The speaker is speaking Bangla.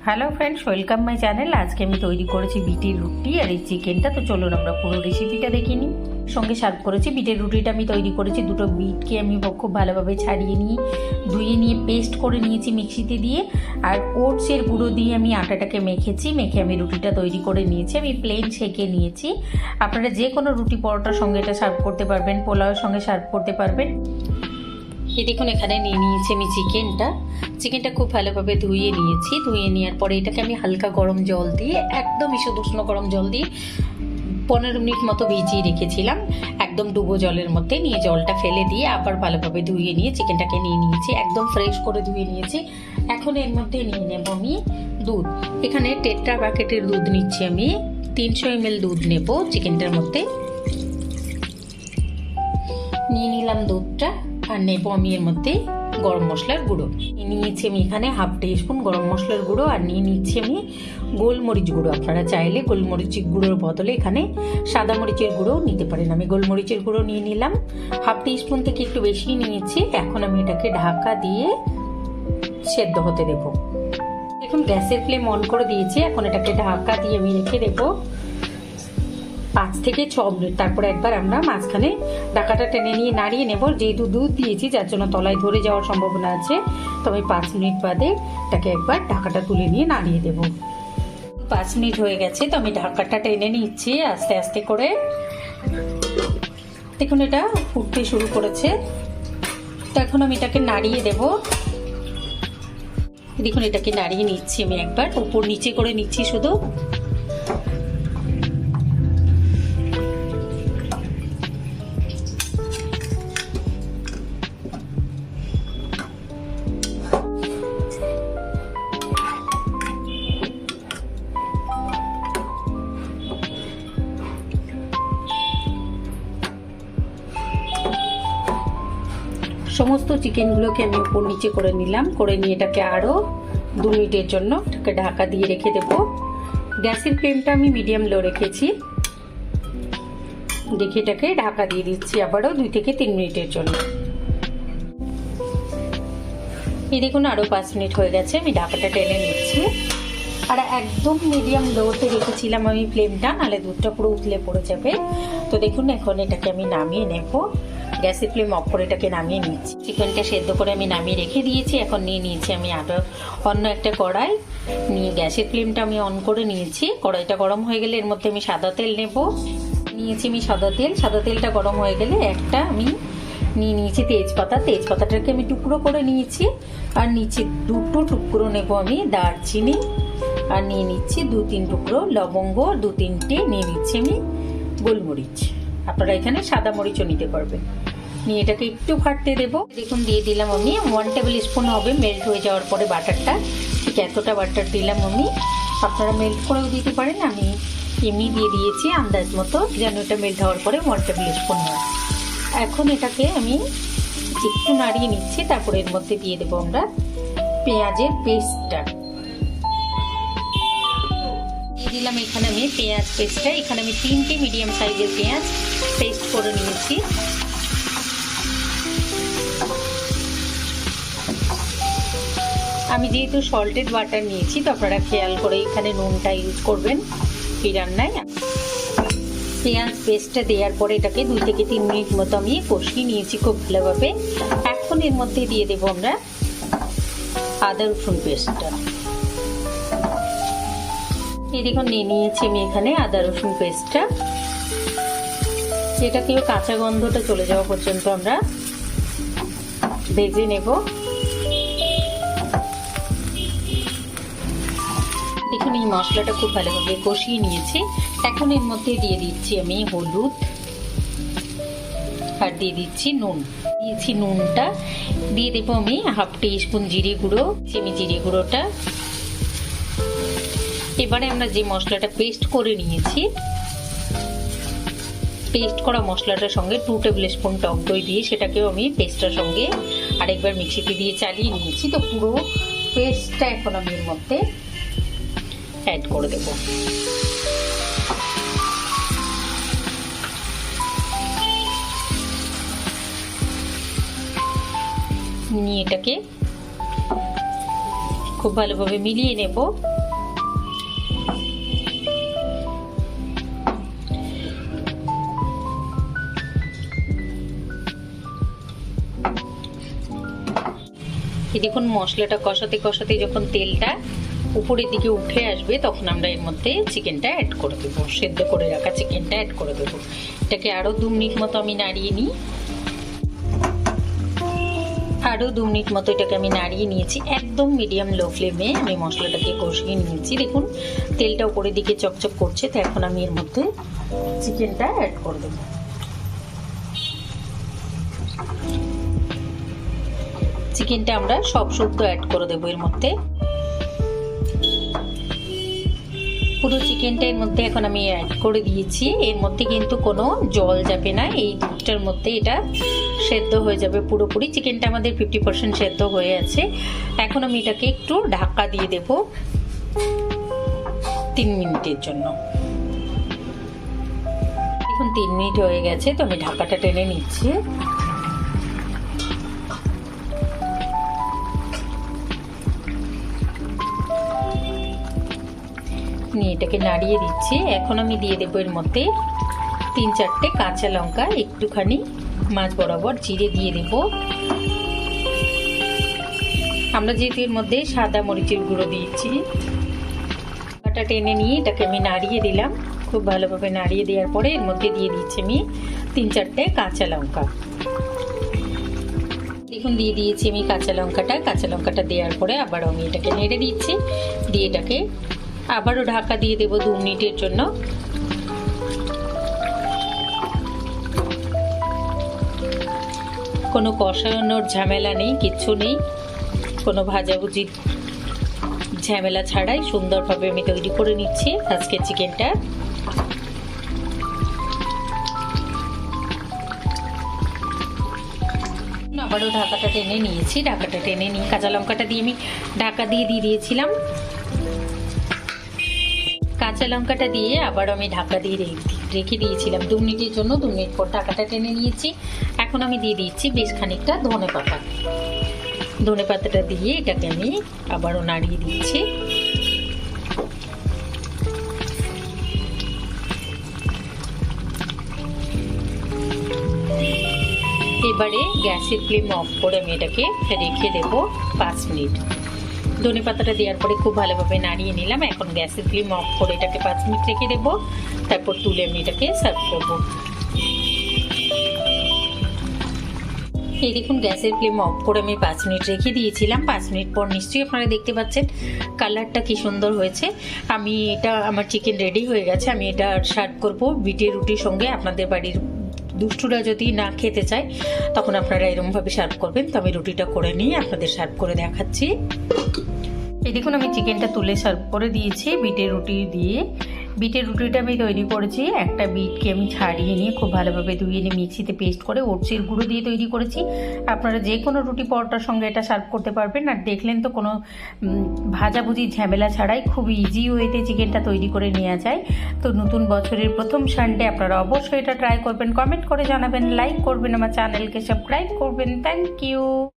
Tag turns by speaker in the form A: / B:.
A: Hello friends, welcome my channel. আজকে আমি তৈরি করেছি বিটের রুটি আর এই চিকেনটা। তো চলুন আমরা পুরো রেসিপিটা দেখে নিই। সঙ্গে সার্ভ করেছি বিটের রুটিটা আমি তৈরি করেছি। দুটো বিটকে আমি খুব ভালোভাবে ছাড়িয়ে নিয়ে ধুয়ে নিয়ে পেস্ট করে নিয়েছি মিক্সিতে দিয়ে, আর ওটসের গুঁড়ো দিয়ে আমি আটাটাকে মেখে আমি রুটিটা তৈরি করে নিয়েছি। আমি প্লেন সেঁকে নিয়েছি। আপনারা যে কোনো রুটি পরোটার সঙ্গে এটা সার্ভ করতে পারবেন, পোলাওয়ের সঙ্গে সার্ভ করতে পারবেন। এই দেখুন এখানে নিয়ে নিয়েছি আমি চিকেনটা খুব ভালোভাবে ধুয়ে নিয়েছি। ধুয়ে নেওয়ার পরে এটাকে আমি হালকা গরম জল দিয়ে, একদম উষ্ণ গরম জল দিয়ে 15 মিনিট মতো ভিজিয়ে রেখেছিলাম, একদম ডুবো জলের মধ্যে। নিয়ে জলটা ফেলে দিয়ে আবার ভালোভাবে ধুয়ে নিয়ে চিকেনটাকে নিয়ে নিয়েছি, একদম ফ্রেশ করে ধুয়ে নিয়েছি। এখন এর মধ্যে নিয়ে নেব আমি দুধ। এখানে টেট্রা প্যাকেটের দুধ নিচ্ছি আমি, 300 ml দুধ নেব চিকেনটার মধ্যে। নিয়ে নিলাম দুধটা, আর নেবো আমি এর মধ্যে গরম মশলার গুঁড়ো। নিয়েছি আমি এখানে হাফ টিস্পুন গরম মশলার গুঁড়ো, আর নিয়ে নিচ্ছি আমি গোলমরিচ গুঁড়ো। আপনারা চাইলে গোলমরিচ গুঁড়োর বদলে এখানে সাদা মরিচের গুঁড়ো নিতে পারেন। আমি গোলমরিচের গুঁড়ো নিয়ে নিলাম, হাফ টিস্পুন থেকে একটু বেশি নিয়েছি। এখন আমি এটাকে ঢাকা দিয়ে সেদ্ধ হতে দেবো। এখন গ্যাসের ফ্লেম অন করে দিয়েছি। এখন এটাকে ঢাকা দিয়ে আমি রেখে দেবো 5 থেকে 6 মিনিট। তারপরে একবার আমরা মাঝখানে ঢাকাটা টেনে নিয়ে নাড়িয়ে নেব। যেহেতু দুধ দিয়েছি যার জন্য তলায় ধরে যাওয়ার সম্ভাবনা আছে, তবে 5 মিনিট বাদে এটাকে একবার ঢাকাটা তুলে নিয়ে নাড়িয়ে দেব। 5 মিনিট হয়ে গেছে, তো আমি ঢাকাটা টেনে নিচ্ছি আস্তে আস্তে করে। দেখুন এটা ফুটতে শুরু করেছে, তো এখন আমি এটাকে নাড়িয়ে দেব। দেখুন এটাকে নাড়িয়ে নিচ্ছি আমি, একবার উপর নিচে করে নিচ্ছি শুধু। সমস্ত চিকেনগুলোকে আমি উপর নিচে করে নিলাম, করে নিয়ে এটাকে আরও 2 মিনিটের জন্য এটাকে ঢাকা দিয়ে রেখে দেবো। গ্যাসের ফ্লেমটা আমি মিডিয়াম লো রেখেছি। দেখে এটাকে ঢাকা দিয়ে দিচ্ছি আবারও 2 থেকে 3 মিনিটের জন্য। এই দেখুন আরও 5 মিনিট হয়ে গেছে, আমি ঢাকাটা টেনে নিচ্ছি। আর একদম মিডিয়াম লোতে রেখেছিলাম আমি ফ্লেমটা, নাহলে দুধটা পুরো উতলে পড়ে যাবে। তো দেখুন এখন এটাকে আমি নামিয়ে নেব। গ্যাসের ফ্লেম অফ করে এটাকে নামিয়ে নিচ্ছি। চিকেনটা সেদ্ধ করে আমি নামিয়ে রেখে দিয়েছি। এখন নিয়ে নিয়েছি আমি অন্য একটা কড়াই নিয়ে, গ্যাসের ফ্লেমটা আমি অন করে নিয়েছি। কড়াইটা গরম হয়ে গেলে এর মধ্যে আমি সাদা তেল নেব। নিয়েছি আমি সাদা তেলটা গরম হয়ে গেলে একটা আমি নিয়ে নিয়েছি তেজপাতাটাকে আমি টুকরো করে নিয়েছি। আর নিচে 2টো টুকরো নেব আমি দারচিনি, আর নিয়ে নিচ্ছি 2-3 টুকরো লবঙ্গ, 2-3টে নিয়ে নিচ্ছি আমি গোলমরিচ। আপনারা এখানে সাদা মরিচও নিতে পারবেন। নিয়ে এটাকে একটু ফাটতে দেবো। দেখুন দিয়ে দিলাম আমি 1 টেবিল স্পুন হবে মেল্ট হয়ে যাওয়ার পরে বাটারটা। ঠিক এতটা বাটার দিলাম আমি, আপনারা মেল্ট করেও দিতে পারেন। আমি এমনি দিয়ে দিয়েছি আন্দাজ মতো, যেন এটা মেল্ট হওয়ার পরে 1 টেবিল স্পুন হয়। এখন এটাকে আমি একটু নাড়িয়ে নিচ্ছি। তারপরে এর মধ্যে দিয়ে দেবো আমরা পেঁয়াজের পেস্টটা। দিলাম এখানে আমি পেঁয়াজ পেস্টটা। এখানে আমি 3টে মিডিয়াম সাইজের পেঁয়াজ পেস্ট করে নিয়েছি। আমি যেহেতু সল্টেড ওয়াটার নিয়েছি, তো আপনারা খেয়াল করে এখানে নুনটা ইউজ করবেন এই রান্নায়। পেঁয়াজ পেস্টটা দেওয়ার পরে এটাকে 2 থেকে 3 মিনিট মতো আমি কষিয়ে নিয়েছি খুব ভালোভাবে। এখন এর মধ্যে দিয়ে দেবো আমরা আদা রসুন পেস্টটা। এই দেখুন নিয়ে নিয়েছি আমি এখানে আদা রসুন পেস্টটা। এটাকেও কাঁচা গন্ধটা চলে যাওয়া পর্যন্ত আমরা ভেজে নেব। দেখুন এই মশলাটা খুব ভালোভাবে কষিয়ে নিয়েছি। এখন এর মধ্যে দিয়ে দিচ্ছি আমি হলুদ, আর দিয়ে দিচ্ছি নুন। দিয়েছি নুনটা, দিয়ে দেবো আমি হাফ টিস্পুন জিরে গুঁড়ো, আমি জিরে গুঁড়োটা। এবারে আমরা যে মশলাটা পেস্ট করে নিয়েছি, পেস্ট করা মশলাটার সঙ্গে 2 টেবিল স্পুন টক দই দিয়ে সেটাকেও আমি পেস্টটার সঙ্গে আরেকবার মিক্সিতে দিয়ে চালিয়ে নিয়েছি। তো পুরো পেস্টটা এখন আমি এর মধ্যে অ্যাড করে দেব। নিয়ে এটাকে খুব ভালোভাবে মিলিয়ে নেব। দেখুন মশলাটা কষাতে কষাতে যখন তেলটা উপরের দিকে উঠে আসবে তখন আমরা এর মধ্যে চিকেনটা অ্যাড করে দেবো, সেদ্ধ করে রাখা চিকেনটা অ্যাড করে দেবো। এটাকে আরও 2 মিনিট মতো আমি নাড়িয়ে নিই। আরও 2 মিনিট মতো এটাকে আমি নাড়িয়ে নিয়েছি। একদম মিডিয়াম লো ফ্লেমে আমি মশলাটাকে কষিয়ে নিয়েছি। দেখুন তেলটা উপরের দিকে চকচক করছে। তো এখন আমি এর মধ্যে চিকেনটা অ্যাড করে দেবো। চিকেনটা আমরা সব শুদ্ধ অ্যাড করে দেবো এর মধ্যে। পুরো চিকেনটা এর মধ্যে এখন আমি অ্যাড করে দিয়েছি। এর মধ্যে কিন্তু কোনো জল যাবে না, এই দুধটার মধ্যে এটা সেদ্ধ হয়ে যাবে পুরোপুরি। চিকেনটা আমাদের 50% সেদ্ধ হয়ে আছে। এখন আমি এটাকে একটু ঢাকা দিয়ে দেব 3 মিনিটের জন্য। এখন 3 মিনিট হয়ে গেছে, তো আমি ঢাকাটা টেনে নিচ্ছি। নিয়ে এটাকে নাড়িয়ে দিচ্ছি। এখন আমি দিয়ে দেবো এর মধ্যে 3-4টে কাঁচা লঙ্কা, একটুখানি মাছ বরাবর জিরে দিয়ে দেব। আমরা যেহেতু এর মধ্যে সাদা মরিচের গুঁড়ো দিয়েছি, ঢাকাটা টেনে নিয়ে এটাকে আমি নাড়িয়ে দিলাম। খুব ভালোভাবে নাড়িয়ে দেওয়ার পরে এর মধ্যে দিয়ে দিচ্ছি আমি 3-4টে কাঁচা লঙ্কা। দেখুন দিয়ে দিয়েছি আমি কাঁচা লঙ্কাটা দেওয়ার পরে আবার আমি এটাকে নেড়ে দিচ্ছি। দিয়ে এটাকে আবারও ঢাকা দিয়ে দেবো 2 মিনিটের জন্য। কোনো কষানোর ঝামেলা নেই, কিচ্ছু নেই, কোনো ভাজাভুজি ঝামেলা ছাড়াই সুন্দরভাবে আমি তৈরি করে নিচ্ছি আজকে চিকেনটা। আবারও ঢাকাটা টেনে নিয়েছি। ঢাকাটা টেনে নিয়ে কাঁচা লঙ্কাটা দিয়ে আমি ঢাকা দিয়ে দিয়েছিলাম। কাঁচা লঙ্কাটা দিয়ে আবার আমি ঢাকা দিয়ে রেখে দিয়েছিলাম 2 মিনিটের জন্য। 2 মিনিট পর ঢাকাটা টেনে নিয়েছি। এখন আমি দিয়ে দিচ্ছি বেশ খানিকটা ধনে পাতাটা দিয়ে এটাকে আমি আবারও নাড়িয়ে দিচ্ছি। এবারে গ্যাসের ফ্লেম অফ করে আমি এটাকে রেখে দেবো 5 মিনিট। ধনে পাতাটা দেওয়ার পরে খুব ভালোভাবে নাড়িয়ে নিলাম। এখন গ্যাসের ফ্লেম অফ করে এটাকে 5 মিনিট রেখে দেবো। তারপর তুলে আমি এটাকে সার্ভ করবো। এই দেখুন গ্যাসের ফ্লেম অফ করে আমি 5 মিনিট রেখে দিয়েছিলাম। 5 মিনিট পর নিশ্চয়ই আপনারা দেখতে পাচ্ছেন কালারটা কি সুন্দর হয়েছে। আমি এটা আমার চিকেন রেডি হয়ে গেছে। আমি এটা সার্ভ করবো বিটের রুটির সঙ্গে। আপনাদের বাড়ির দুষ্টুরা যদি না খেতে চায় তখন আপনারা এরকমভাবে সার্ভ করবেন। তো আমি রুটিটা করে নিয়ে আপনাদের সার্ভ করে দেখাচ্ছি। এই দেখুন আমি চিকেনটা তুলে সার্ভ করে দিয়েছি বিটের রুটি দিয়ে। বিটের রুটিটা আমি তৈরি করেছি। একটা বিটকে আমি ছাড়িয়ে নিয়ে খুব ভালোভাবে ধুয়ে নিয়ে মিক্সিতে পেস্ট করে ওটসের গুঁড়ো দিয়ে তৈরি করেছি। আপনারা যে কোনো রুটি পরোটার সঙ্গে এটা সার্ভ করতে পারবেন। আর দেখলেন তো কোনো ভাজাভুজি ঝামেলা ছাড়াই খুব ইজি ওয়েতে চিকেনটা তৈরি করে নেওয়া যায়। তো নতুন বছরের প্রথম সানডে আপনারা অবশ্যই এটা ট্রাই করবেন। কমেন্ট করে জানাবেন, লাইক করবেন, আমার চ্যানেলকে সাবস্ক্রাইব করবেন। Thank you.